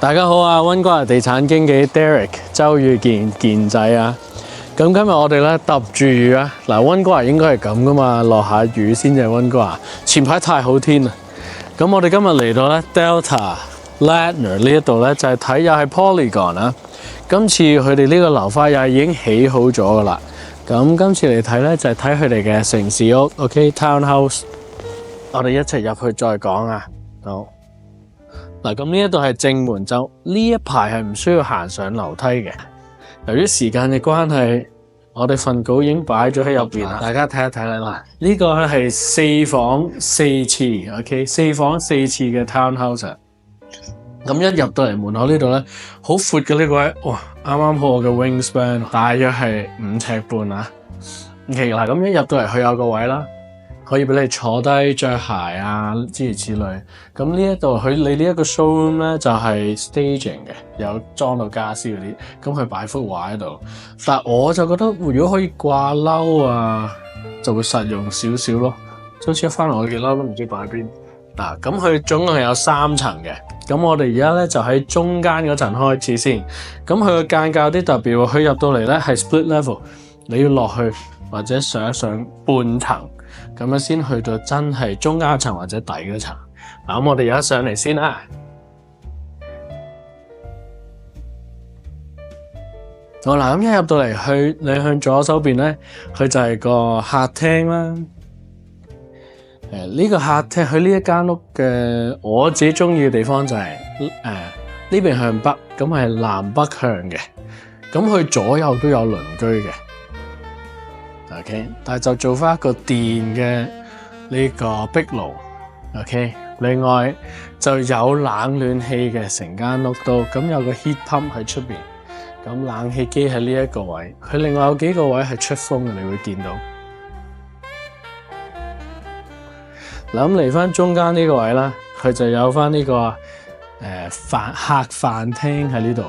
大家好啊，溫哥華地產經紀 Derek 周宇健仔啊。咁今日我哋咧揼住雨啊。嗱，溫哥華應該係咁噶嘛，落下雨先至係溫哥華。前排太好天啦。咁我哋今日嚟到咧 Delta Ladner 呢一度咧，就係睇又係 Polygon 啊。今次佢哋呢個樓花又係已經起好咗噶啦。咁今次嚟睇咧就係睇佢哋嘅城市屋 ，OK Townhouse。我哋一齊入去再講啊。好。嗱，咁呢一度係正門，就呢一排係唔需要行上樓梯嘅。由於時間嘅關係，我哋份稿已經擺咗喺入邊啦。大家睇一睇啦。呢個咧係4房4廁 ，OK， 4房4廁嘅 townhouse。咁一入到嚟門口呢度咧，好闊嘅呢個位，哇，啱啱好我嘅 wingspan， 大約係5尺半啊。OK， 嗱，咁一入到嚟佢有個位啦。可以俾你坐低着鞋啊，諸如此類。咁呢一度你呢一個 showroom 咧就係 staging 嘅，有裝到家私嗰啲。咁佢擺幅畫喺度，但我就覺得如果可以掛褸啊，就會實用少少咯。就好似一翻嚟我件褸都唔知擺喺邊。嗱，咁佢總共係有3層嘅。咁我哋而家咧就喺中間嗰層開始先。咁佢個間隔有啲特別喎，佢入到嚟咧係 split level， 你要落去或者上一上半層。咁樣先去到真係中間層或者底嗰層。嗱，咁我哋而家上嚟先啦。好啦，咁一入到嚟你向左手邊咧，佢就係個客廳啦。呢個客廳佢呢一間屋嘅我自己中意嘅地方就係呢邊向北，咁係南北向嘅。咁佢左右都有鄰居嘅。OK， 但係就做翻一個電嘅呢個壁爐 ，OK。另外就有冷暖氣嘅成間屋都，咁有個 heat pump 喺出邊，咁冷氣機喺呢一個位，佢另外有幾個位係出風嘅，你會見到。嗱，咁嚟翻中間呢個位啦，佢就有翻呢個客飯廳喺呢度。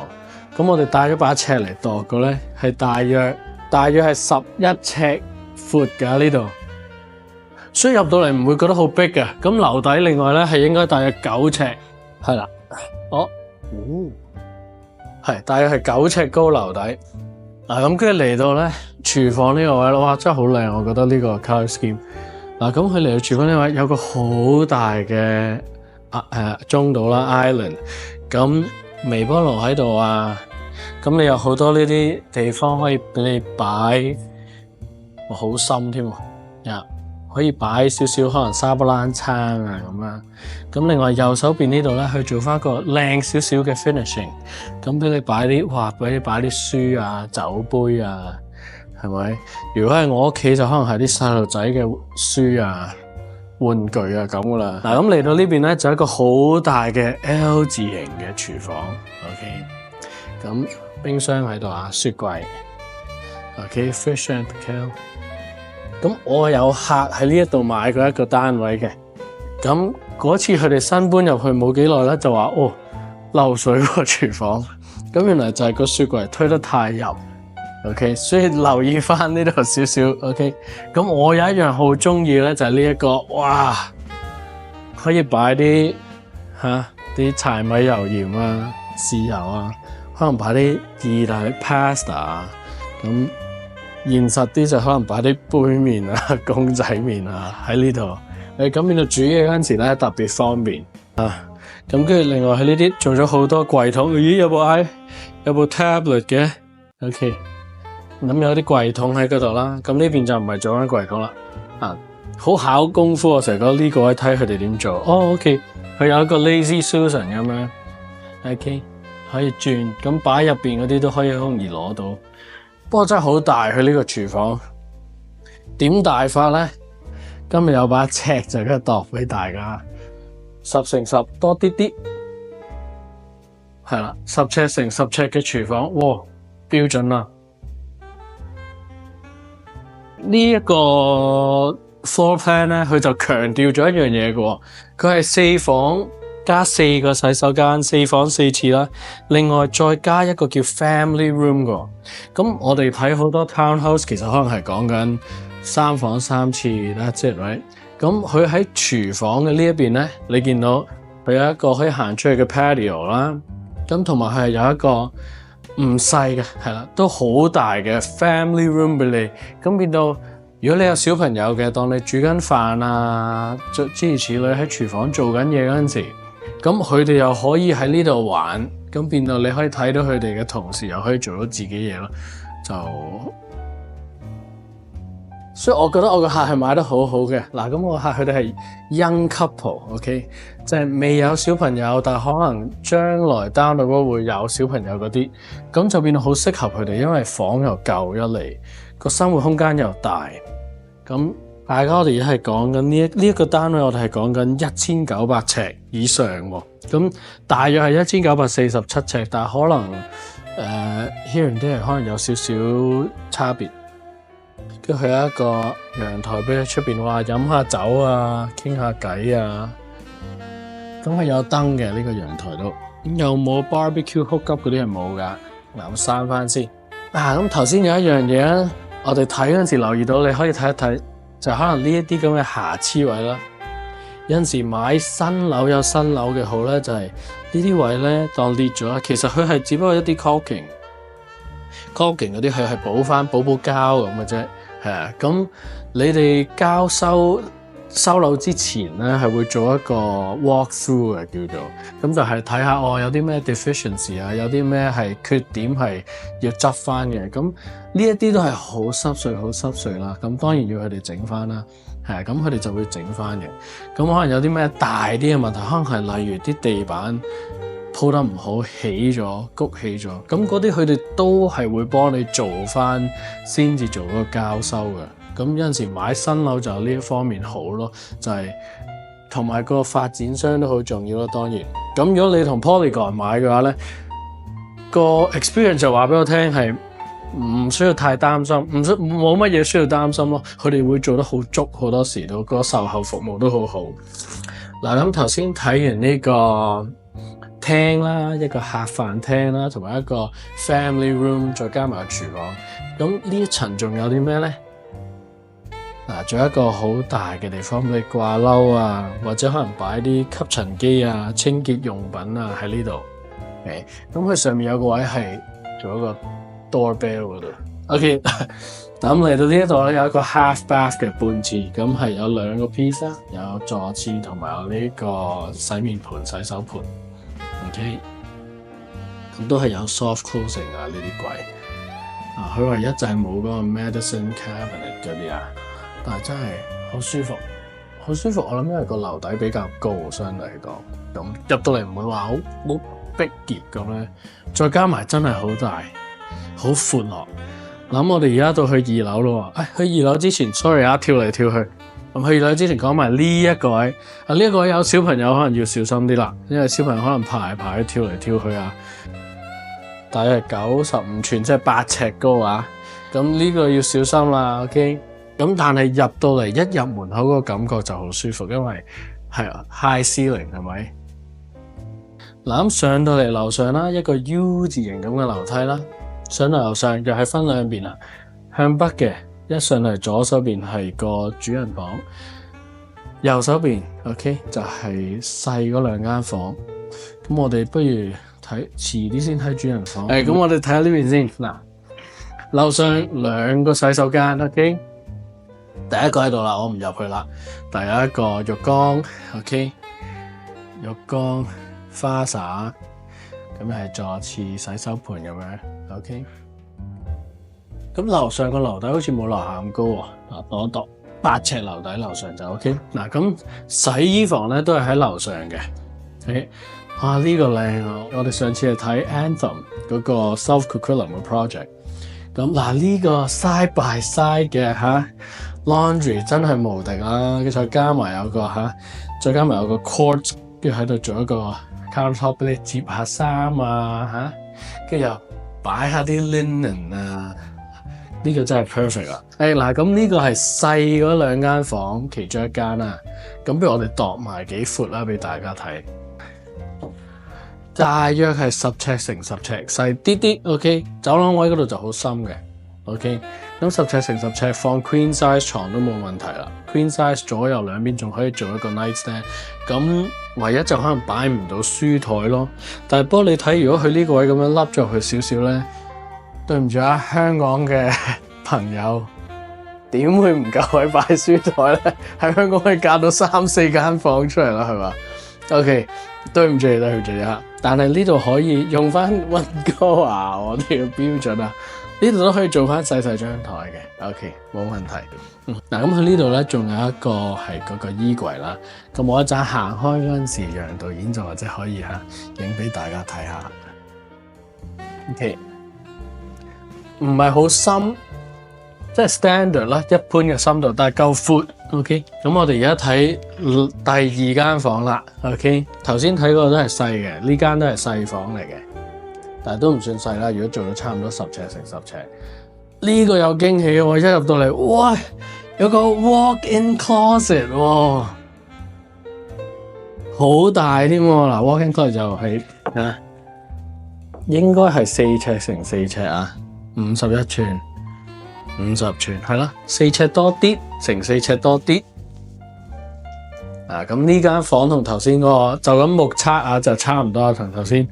咁我哋帶咗把尺嚟度嘅咧，係大約係11尺闊㗎呢度，所以入到嚟唔會覺得好逼嘅。咁樓底另外咧係應該大約9尺，係啦，係大約係9尺高樓底。嗱，咁跟住嚟到咧廚房呢個位咯，哇，真係好靚，我覺得呢個 color scheme。嗱，咁佢嚟到廚房呢位有個好大嘅中島啦 island， 咁微波爐喺度啊。咁你有好多呢啲地方可以俾你擺，好深添喎，可以擺少少可能沙不冷餐啊咁啦。咁另外右手邊呢度咧，去做翻個靚少少嘅 finishing， 咁俾你擺啲，哇，俾你擺啲書啊、酒杯啊，係咪？如果係我屋企就可能係啲細路仔嘅書啊、玩具啊咁噶啦。嗱，咁嚟到呢邊咧就一個好大嘅 L 字形嘅廚房 ，OK。咁冰箱喺度啊，雪櫃 ，OK，fish and pickle。咁我有客喺呢一度買過一個單位嘅，咁嗰次佢哋新搬入去冇幾耐咧，就話漏水喎廚房，咁原來就係個雪櫃推得太入 ，OK， 所以留意翻呢度少少 ，OK。咁我有一樣好中意咧，就係呢一個，哇，可以擺啲啲柴米油鹽啊、豉油啊。可能擺啲意大利 pasta 啊，咁現實啲就可能擺啲杯麵啊、公仔麵啊喺呢度。咁變到煮嘢嗰陣時咧特別方便啊。咁跟住另外喺呢啲做咗好多櫃桶，咦有部 tablet 嘅 ，OK。咁有啲櫃桶喺嗰度啦。咁呢邊就唔係做緊櫃桶啦。好考功夫，我成日覺得呢個位睇佢哋點做。OK， 佢有一個 lazy Susan 咁樣 ，OK。可以轉，咁擺入邊嗰啲都可以好容易攞到。不過真係好大，佢呢個廚房點大法咧？今日有把尺就咁度俾大家，10乘10多啲啲，係啦，10尺乘10尺嘅廚房，哇，標準啦。呢一個 floor plan 咧，佢就強調咗一樣嘢嘅喎，佢係4房加4個洗手間，4房4廁啦。另外再加一個叫 family room 㗎。咁我哋睇好多 townhouse 其實可能係講緊3房3廁 that's it right。咁佢喺廚房嘅呢一邊咧，你見到佢有一個可以行出去嘅 patio 啦。咁同埋係有一個唔細嘅係啦，都好大嘅 family room 俾你。咁變到如果你有小朋友嘅，當你煮緊飯啊，諸如此類喺廚房做緊嘢嗰陣時，咁佢哋又可以喺呢度玩，咁變到你可以睇到佢哋嘅同時，又可以做到自己嘢咯。所以我覺得我個客係買得好好嘅。嗱，咁我客佢哋係 young couple，OK，即係未有小朋友，但係可能將來 down the road 會有小朋友嗰啲，咁就變到好適合佢哋，因為房又夠一嚟，個生活空間又大。咁大家我哋而家係講緊呢一個單位，我哋係講緊1900尺以上喎。咁大約係1947尺，但係可能here and there 可能有少少差別。跟住佢有一個陽台俾你出邊話飲下酒啊，傾下偈啊。咁係有燈嘅呢個陽台度，有冇 barbecue hookup 嗰啲係冇㗎。嗱，我閂翻先。咁頭先有一樣嘢啊，我哋睇嗰陣時留意到，你可以睇一睇，就可能呢一啲咁嘅瑕疵位啦。有陣時買新樓有新樓嘅好咧，就係呢啲位咧當裂咗，其實佢係只不過一啲 caulking 嗰啲佢係補膠咁嘅啫。係啊，咁你哋交收樓之前咧，係會做一個 walk through 嘅叫做，咁就係睇下有啲咩 deficiency 啊，有啲咩係缺點係要執翻嘅。咁呢一啲都係好濕碎啦。咁當然要佢哋整翻啦，係啊，咁佢哋就會整翻嘅。咁可能有啲咩大啲嘅問題，可能係例如啲地板鋪得唔好，谷起咗，咁嗰啲佢哋都係會幫你做翻先至做嗰個交收嘅。咁有陣時買新樓就呢一方面好咯，就係同埋個發展商都好重要咯。當然，咁如果你同 Polygon 買嘅話咧，個 experience 就話俾我聽係唔需要太擔心，冇乜嘢需要擔心咯。佢哋會做得好足，好多時都個售後服務都好好。嗱，咁頭先睇完呢個廳啦，一個客飯廳啦，同埋一個 family room， 再加埋個廚房。咁呢一層仲有啲咩咧？仲有一個好大嘅地方，你掛褸啊，或者可能擺啲吸塵機啊、清潔用品啊喺呢度。咁佢上面有個位係做一個 doorbell 嗰度。OK， 咁嚟到呢一度咧，有一個 half bath 嘅半廁，咁係有2個 piece 啦，有坐廁同埋有呢個洗面盤、洗手盤。OK， 咁都係有 soft closing 啊呢啲櫃。佢唯一就係冇嗰個 medicine cabinet 嗰啲啊。但係真係好舒服，好舒服。我諗因為個樓底比較高，相對嚟講，咁入到嚟唔會話好逼夾咁咧。再加埋真係好大，好闊落。咁我哋而家到去2樓咯。去2樓之前 ，sorry 啊，跳嚟跳去。咁去2樓之前講埋呢一個位。呢一個位有小朋友可能要小心啲啦，因為小朋友可能排跳嚟跳去啊。大約95吋，即係8尺高啊。咁呢個要小心啦。OK。咁但係入到嚟一入門口嗰個感覺就好舒服，因為係 high ceiling 係咪？嗱，咁上到嚟樓上啦，一個 U 字形咁嘅樓梯啦，上到樓上又係分兩邊啦。向北嘅一上嚟左手邊係個主人房，右手邊 OK 就係細嗰2間房。咁我哋不如遲啲先睇主人房。咁我哋睇下呢邊先。嗱，樓上2個洗手間 OK。第一個喺度啦，我唔入去啦。第一個浴缸 ，OK， 浴缸、花灑，咁係坐廁、洗手盤咁樣 ，OK。咁樓上個樓底好似冇樓下咁高喎。嗱，度一度8尺樓底，樓上就 OK。嗱，咁洗衣房咧都係喺樓上嘅。OK， 哇，呢個靚啊！我哋上次係睇 Anthem 嗰個 South Coquitlam 嘅 project。咁嗱，呢個 side by side 嘅laundry 真係無敵啦！再加埋有個quartz， 跟住喺度做一個 countertop 俾你摺下衫啊，跟住又擺下啲 linen 啊，呢個真係 perfect 啊！嗱，咁呢個係細嗰2間房其中一間啦。咁不如我哋度埋幾闊啦，俾大家睇。大約係10尺乘10尺，細啲啲。OK， 走廊位嗰度就好深嘅。OK， 咁10尺乘10尺放 queen size 床都冇問題啦。queen size 左右兩邊仲可以做一個 nightstand。咁唯一就可能擺唔到書台咯。但係不過你睇，如果佢呢個位咁樣凹咗去少少咧，對唔住啊，香港嘅朋友點會唔夠位擺書台咧？喺香港可以隔到3-4間房出嚟啦，係嘛 ？OK， 對唔住啊，但係呢度可以用翻溫哥華我哋嘅標準啊，呢度都可以做翻細細張台嘅。OK， 冇問題。嗱，咁佢呢度咧仲有一個係嗰個衣櫃啦。咁我一陣行開嗰陣時，楊導演就或者可以影俾大家睇下。OK， 唔係好深。即係 standard 啦，一般嘅深度，但係夠闊。OK， 咁我哋而家睇第2間房啦。OK， 頭先睇嗰個都係細嘅，呢間都係細房嚟嘅，但係都唔算細啦。如果做到差唔多10尺乘10尺，呢個有驚喜喎！一入到嚟，哇，有個 walk-in closet 喎，好大添喎。嗱，walk-in closet 就係應該係4尺乘4尺啊，51寸。50寸係啦，4尺多啲乘4尺多啲。咁呢間房同頭先嗰個就咁目測啊，就差唔多同頭先。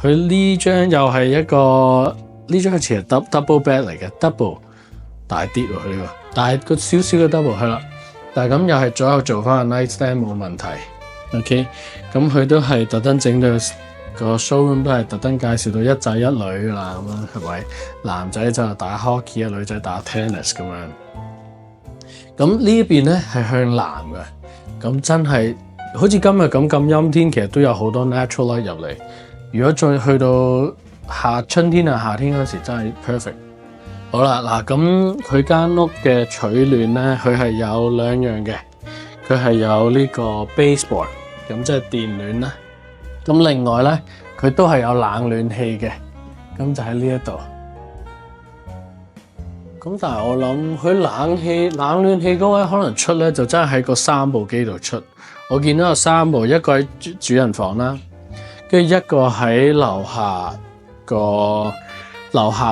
佢呢張又係一個，呢張似係 double bed 嚟嘅 ，double 大啲喎佢呢個，但係個少少嘅 double 係啦。但係咁又係左右做翻個 nightstand 冇問題。OK， 咁佢都係特登整到。個 showroom 都係特登介紹到一仔一女噶啦，咁樣係咪？男仔就打 hockey 啊，女仔打 tennis 咁樣。咁呢一邊咧係向南嘅，咁真係好似今日咁陰天，其實都有好多 natural light 入嚟。如果再去到春天啊夏天嗰時，真係 perfect。好啦，嗱咁佢間屋嘅取暖咧，佢係有2樣嘅，佢係有呢個 baseboard， 咁即係電暖啦。咁另外咧，佢都係有冷暖氣嘅，咁就喺呢一度。咁但係我諗佢冷暖氣嗰位可能出咧，就真係喺個3部機度出。我見到有3部，一個喺主人房啦，跟住一個喺樓下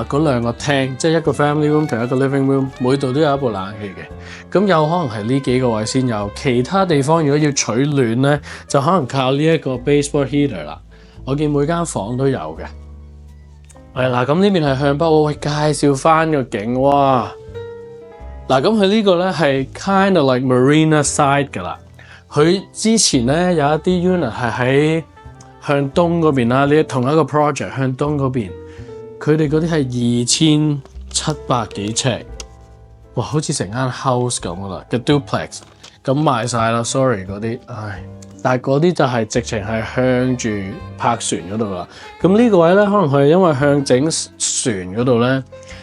嗰2個廳，即係一個 family room 同一個 living room， 每度都有一部冷氣嘅。咁有可能係呢幾個位先有，其他地方如果要取暖咧，就可能靠呢一個 baseboard heater 啦。我見每間房都有嘅。係啦，咁呢邊係向北，我介紹翻個景。哇！嗱，咁佢呢個咧係 kind of like marina side 噶啦。佢之前咧有一啲 unit 係喺向東嗰邊啦，呢同一個 project 向東嗰邊，佢哋嗰啲係2700幾尺。哇，好似成間 house 咁噶啦，嘅 duplex 咁賣晒啦。Sorry 嗰啲，唉，但係嗰啲就係直情係向住泊船嗰度啦。咁呢個位咧，可能佢係因為向整船嗰度咧，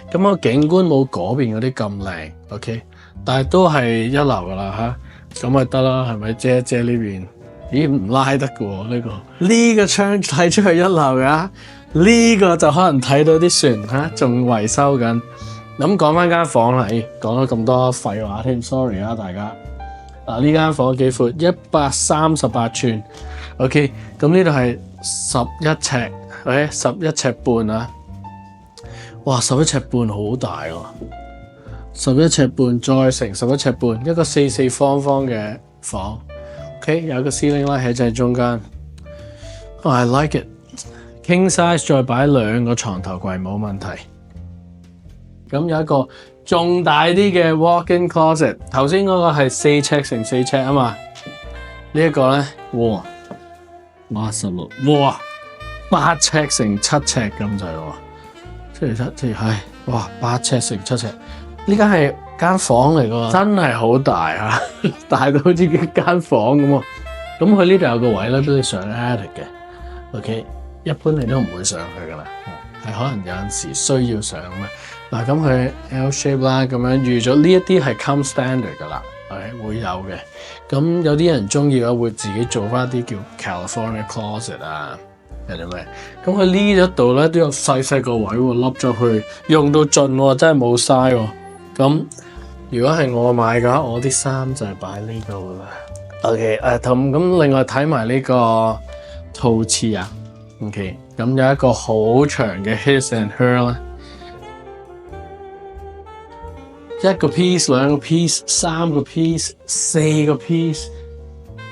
咁個景觀冇嗰邊嗰啲咁靚。OK， 但係都係一流噶啦嚇，咁咪得啦，係咪遮一遮呢邊？咦，唔拉得嘅喎呢個？呢個窗睇出去一流噶，呢個就可能睇到啲船嚇，仲維修緊。咁講翻間房啦，講咗咁多廢話添 ，sorry 啊大家。嗱，呢間房幾闊？138寸 ，OK。咁呢度係11尺，11尺半啊。哇，11尺半好大喎！11尺半再乘11尺半，一個四四方方嘅房 ，OK。有個 ceiling light 喺正中間。I like it。King size 再擺2個床頭櫃冇問題。咁有一個仲大啲嘅 walk-in closet， 頭先嗰個係4尺乘4尺啊嘛，呢一個咧，哇，16，哇，8尺乘7尺咁滯喎，即係，哇，8尺乘7尺，呢間係間房嚟噶，真係好大啊，大到好似間房咁喎。咁佢呢度有個位咧，俾你上 attic 嘅 ，OK， 一般你都唔會上去噶啦，係可能有陣時需要上咩。嗱，咁佢 L shape 啦，咁樣預咗呢一啲係 come standard 噶啦，係會有嘅。咁有啲人中意嘅會自己做翻啲叫 California closet 啊，係啲咩？咁佢呢一度咧都有細細個位喎，凹咗去用到盡喎，真係冇嘥喎。咁如果係我買嘅話，我啲衫就係擺呢度啦。OK， 咁另外睇埋呢個陶瓷啊， OK， 咁有一個好長嘅 his and her 啦，一個 piece、兩個 piece、三個 piece、四個 piece、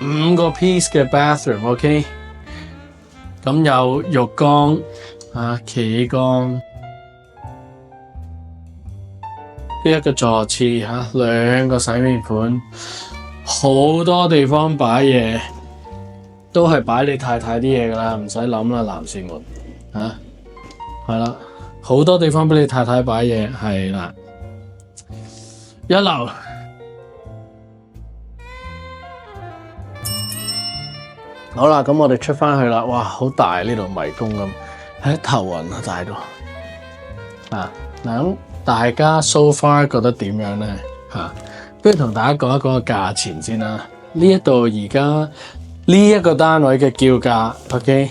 五個 piece 嘅 bathroom，OK， 咁有浴缸啊、企缸，呢一個坐廁嚇，兩個洗面盤，好多地方擺嘢。都係擺你太太啲嘢㗎啦，唔使諗啦，男士們嚇，係啦，好多地方俾你太太擺嘢，係啦，一流。好啦，咁我哋出翻去啦，哇，好大呢度迷宮咁，喺頭暈啊大到啊！嗱咁大家 so far 覺得點樣咧嚇？不如同大家講一講個價錢先啦。呢一度而家。呢一個單位嘅叫價 ，OK，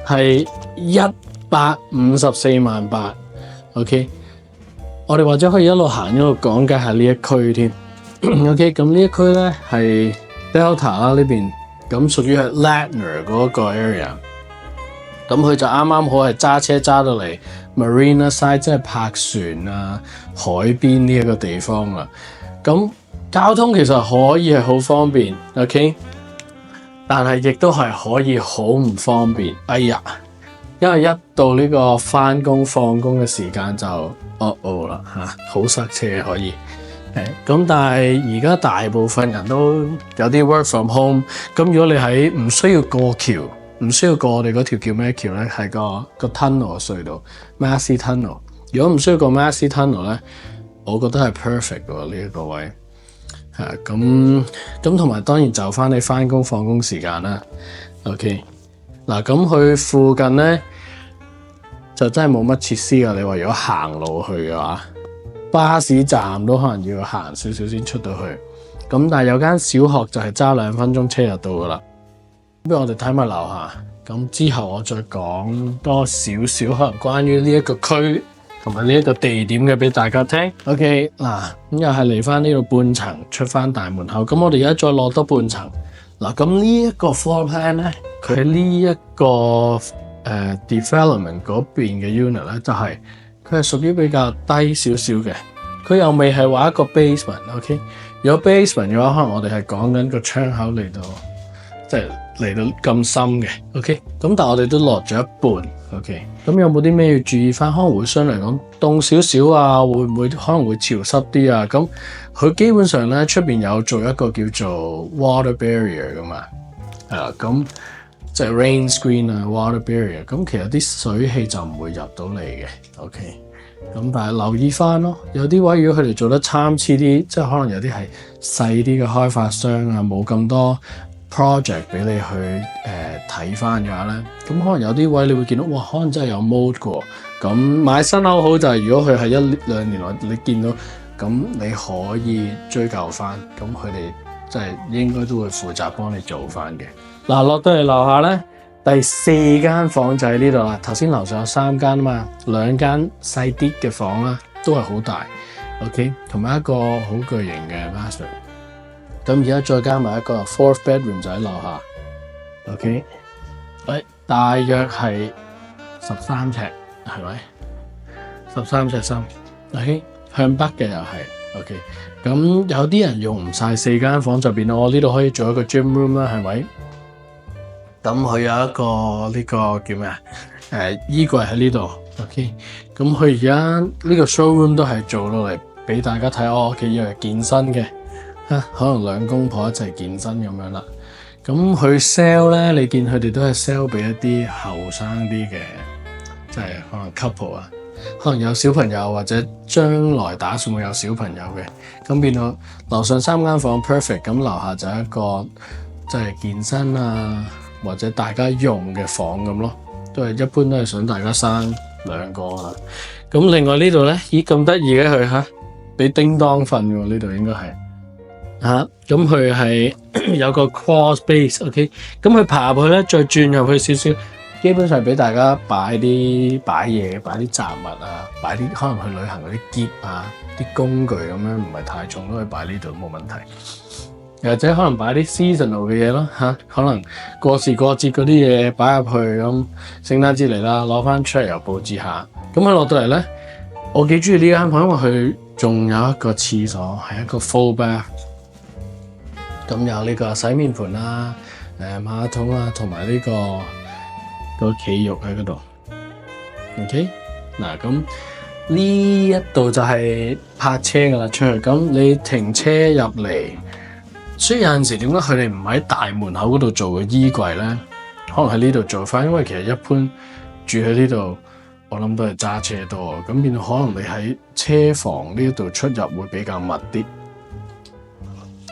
係154.8萬，OK， 我哋或者可以一路行一路講解下呢一區添，OK， 咁呢一區咧係 Delta 啦呢邊，咁屬於係 Ladner 嗰個 area， 咁佢就啱啱好係揸車揸到嚟 Marina Side， 即係泊船啊海邊呢一個地方啦，咁交通其實可以係好方便 ，OK。但係亦都係可以好唔方便，哎呀！因為一到呢個返工放工嘅時間就啦嚇，好塞車可以。咁但係而家大部分人都有啲 work from home， 咁如果你喺唔需要過橋，唔需要過我哋嗰條叫咩橋咧？係個 tunnel 隧道 Massey Tunnel。如果唔需要過 Massey Tunnel 咧，我覺得係 perfect 喎呢一個位。咁同埋當然就翻你翻工放工時間啦。OK， 嗱咁佢附近咧就真係冇乜設施噶。你話如果行路去嘅話，巴士站都可能要行少少先出到去。咁但係有間小學就係揸2分鐘車就到噶啦。不如我哋睇埋樓下，咁之後我再講多少少可能關於呢一個區同埋呢一個地點嘅俾大家聽。OK， 嗱咁又係嚟翻呢度半層出翻大門口。咁我哋而家再落多半層。嗱咁呢一個 floor plan 咧，佢喺呢一個development 嗰邊嘅 unit 咧，就係佢係屬於比較低少少嘅。佢又未係話一個 basement。OK， 如果 basement 嘅話，可能我哋係講緊個窗口嚟到，即係嚟到咁深嘅。OK， 咁但係我哋都落咗一半。OK， 咁有冇啲咩要注意翻？可能會相對嚟講凍少少啊，會唔會可能會潮濕啲啊？咁佢基本上咧出邊有做一個叫做 water barrier 噶嘛，係啦，咁即係 rain screen 啊 water barrier， 咁其實啲水氣就唔會入到嚟嘅。OK， 咁但係留意翻咯，有啲位如果佢哋做得參差啲，即係可能有啲係細啲嘅開發商啊，冇咁多 project 俾你去睇翻嘅話咧，咁可能有啲位你會見到，哇，可能真係有 mold 嘅。咁買新樓好就係如果佢係1-2年內你見到，咁你可以追究翻，咁佢哋即係應該都會負責幫你做翻嘅。嗱，落到嚟樓下咧，第4間房就喺呢度啦。頭先樓上有3間啊嘛，2間細啲嘅房啦，都係好大。OK， 同埋一個好巨型嘅 master。咁而家再加埋一個 fourth bedroom 就喺樓下。OK， 大約係13尺，係咪？13尺深。OK， 向北嘅又係。OK， 咁有啲人用唔晒4間房就變到我呢度可以做一個 gym room 啦，係咪？咁佢有一個呢個叫咩啊？衣櫃喺呢度。OK， 咁佢而家呢個 showroom 都係做到嚟俾大家睇。我屋企要係健身嘅。可能兩公婆一齊健身咁樣啦。咁佢 sell 咧，你見佢哋都係 sell 俾一啲後生啲嘅，即係可能 couple 啊，可能有小朋友或者將來打算會有小朋友嘅。咁變到樓上3間房 perfect， 咁樓下就一個即係健身啊，或者大家用嘅房咁咯。都係一般都係想大家生2個啦。咁另外呢度咧，咦咁得意嘅佢嚇，俾叮當瞓喎，呢度應該係。咁佢係有個 crawl space，OK， 咁佢爬入去咧，再轉入去少少，基本上俾大家擺嘢，擺啲雜物啊，擺啲可能去旅行嗰啲篋啊，啲工具咁樣，唔係太重都可以擺呢度冇問題。或者可能擺啲 seasonal 嘅嘢咯嚇，可能過時過節嗰啲嘢擺入去咁，聖誕節嚟啦，攞翻出嚟又佈置下。咁佢落到嚟咧，我幾中意呢間房，因為佢仲有一個廁所，係一個 full bath。咁有呢個洗面盆啦、馬桶啦，同埋呢個企浴喺嗰度。OK， 嗱咁呢一度就係泊車噶啦，出去。咁你停車入嚟。所以有陣時點解佢哋唔喺大門口嗰度做個衣櫃咧？可能喺呢度做翻，因為其實一般住喺呢度，我諗都係揸車多，咁變到可能你喺車房呢度出入會比較密啲，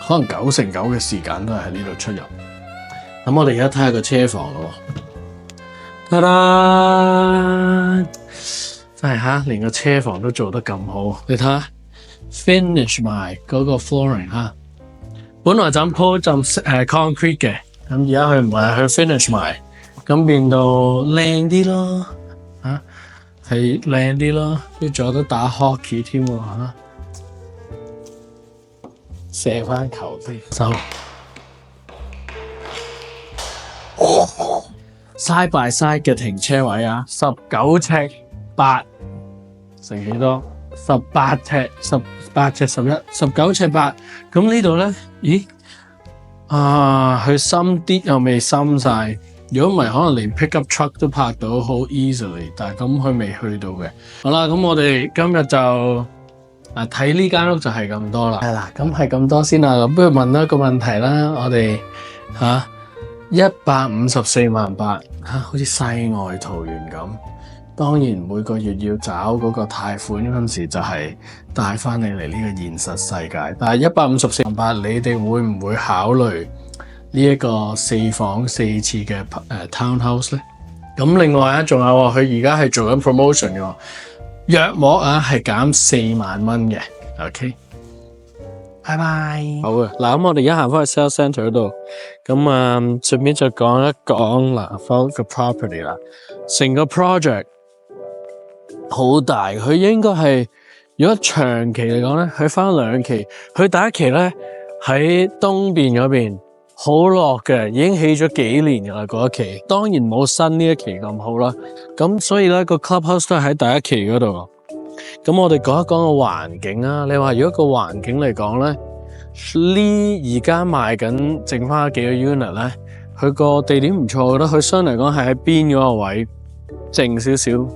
可能9成9嘅時間都係喺呢度出入。咁我哋而家睇下個車房咯，ta da！真係嚇，連個車房都做得咁好，你睇下 finish 埋嗰個 flooring 嚇。本來就咁鋪浸concrete 嘅，咁而家佢唔係去 finish 埋，咁變到靚啲咯，嚇係靚啲咯，跟住仲有得打 hockey 添喎嚇，射翻球先收。side by side 嘅停車位啊，19尺8乘幾多？18尺18尺11 19尺8，咁呢度咧，咦佢深啲又未深晒，如果唔係可能連 pickup truck 都泊到好 easily， 但係咁佢未去到嘅。好啦，咁我哋今日就睇呢間屋就係咁多啦。係啦，咁係咁多先啦。不如問一個問題啦，我哋154萬8好似世外桃源咁。當然每個月要找嗰個貸款嗰陣時，就係帶翻你嚟呢個現實世界。但係154萬8，你哋會唔會考慮呢一個4房4廁嘅townhouse 咧？咁另外仲有佢而家係做緊 promotion 嘅，約莫係減4萬蚊嘅。OK， 拜拜。好嘅，嗱咁我哋而家行翻去 sales centre 嗰度，咁順便就講一講嗱，翻個 property 啦，成個 project。好大，佢應該係如果長期嚟講咧，佢分2期。佢第一期咧喺東邊嗰邊好落嘅，已經起咗幾年噶啦嗰一期。當然冇新呢一期咁好啦。咁所以咧個 clubhouse 都係喺第一期嗰度。咁我哋講一講個環境啊。你話如果個環境嚟講咧，呢而家賣緊剩翻幾個 unit 咧，佢個地點唔錯，我覺得佢相對嚟講係喺邊嗰個位靜少少。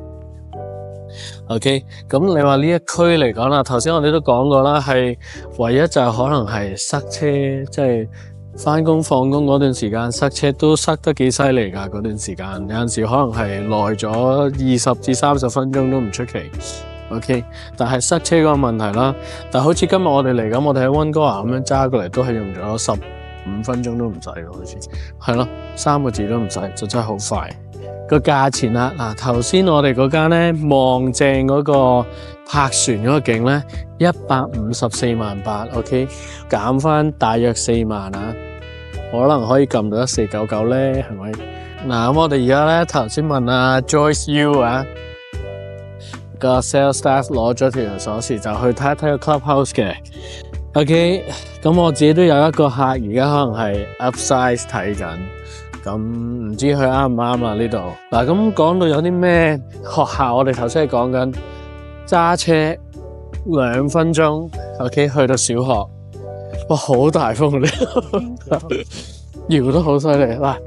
OK， 咁你話呢一區嚟講啦，頭先我哋都講過啦，係唯一就可能係塞車，即係返工放工嗰段時間塞車都塞得幾犀利㗎。嗰段時間有陣時可能係耐咗20至30分鐘都唔出奇。OK， 但係塞車嗰個問題啦，但好似今日我哋嚟咁，我哋喺溫哥華咁樣揸過嚟都係用咗15分鐘都唔使咯，好似係咯，3個字都唔使，就真係好快。個價錢啦，嗱頭先我哋嗰間咧望正嗰個泊船嗰個景咧，154萬8 ，OK， 減翻大約4萬啊，可能可以撳到1499咧，係咪？嗱咁我哋而家咧頭先問阿 Joyce Yu 個 sales staff 攞咗條鎖匙就去睇一睇個 clubhouse 嘅 ，OK， 咁我自己都有一個客而家可能係 upsize 睇緊。咁唔知佢啱唔啱啦呢度。嗱咁講到有啲咩學校，我哋頭先係講緊揸車2分鐘 ，OK 去到小學，哇好大風咧，搖得好犀利。嗱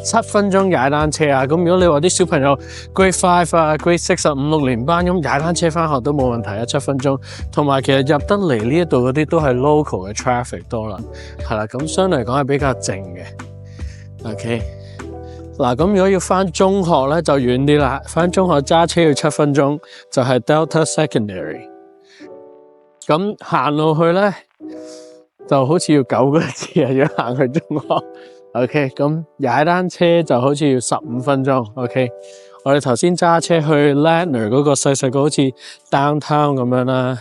7分鐘踩單車啊，咁如果你話啲小朋友 Grade 5啊、Grade 6啊、5、6年班咁踩單車翻學都冇問題啊，7分鐘。同埋其實入得嚟呢一度嗰啲都係 local 嘅 traffic 多啦，係啦，咁相對嚟講係比較靜嘅。OK， 嗱咁如果要返中學咧就遠啲啦，返中學揸車要7分鐘，就係 Delta Secondary。咁行路去咧就好似要9個字啊，要行去中學。OK， 咁踩單車就好似要15分鐘。OK， 我哋頭先揸車去 Ladner 嗰個細個好似 downtown 咁樣啦。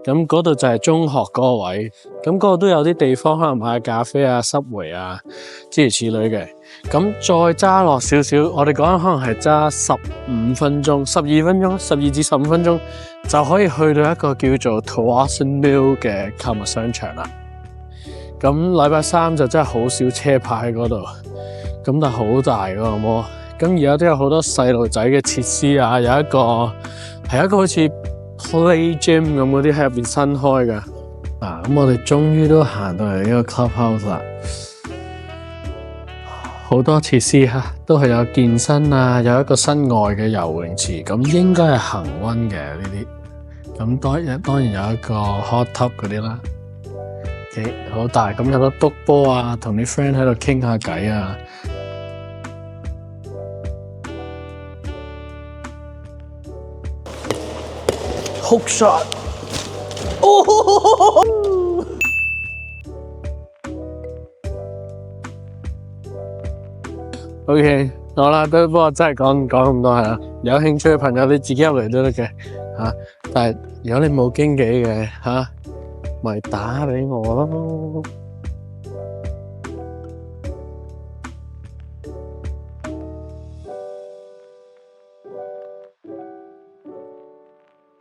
咁嗰度就係中學嗰個位，咁嗰度都有啲地方可能買咖啡啊、Subway啊諸如此類嘅。咁再揸落少少，我哋講可能係揸15分鐘、12分鐘、12至15分鐘就可以去到一個叫做 Tsawwassen Mills 嘅購物商場啦。咁禮拜三就真係好少車泊喺嗰度，咁但係好大嗰個摩。咁而家都有好多細路仔嘅設施啊，有一個係一個好似 play gym 咁嗰啲喺入邊新開嘅。咁我哋終於都行到嚟呢個 clubhouse 啦，好多設施都係有健身啊，有一個室外嘅游泳池，咁應該係恆溫嘅呢啲。咁當然有一個 hot tub 嗰啲啦。OK， 好大，咁有得篤波啊，同啲 friend 喺度傾下偈啊。Hook shot！ OK， 好啦，都不過真係講咁多係啦。有興趣嘅朋友你自己入嚟都得嘅嚇，但係如果你冇經紀嘅嚇，咪打俾我咯。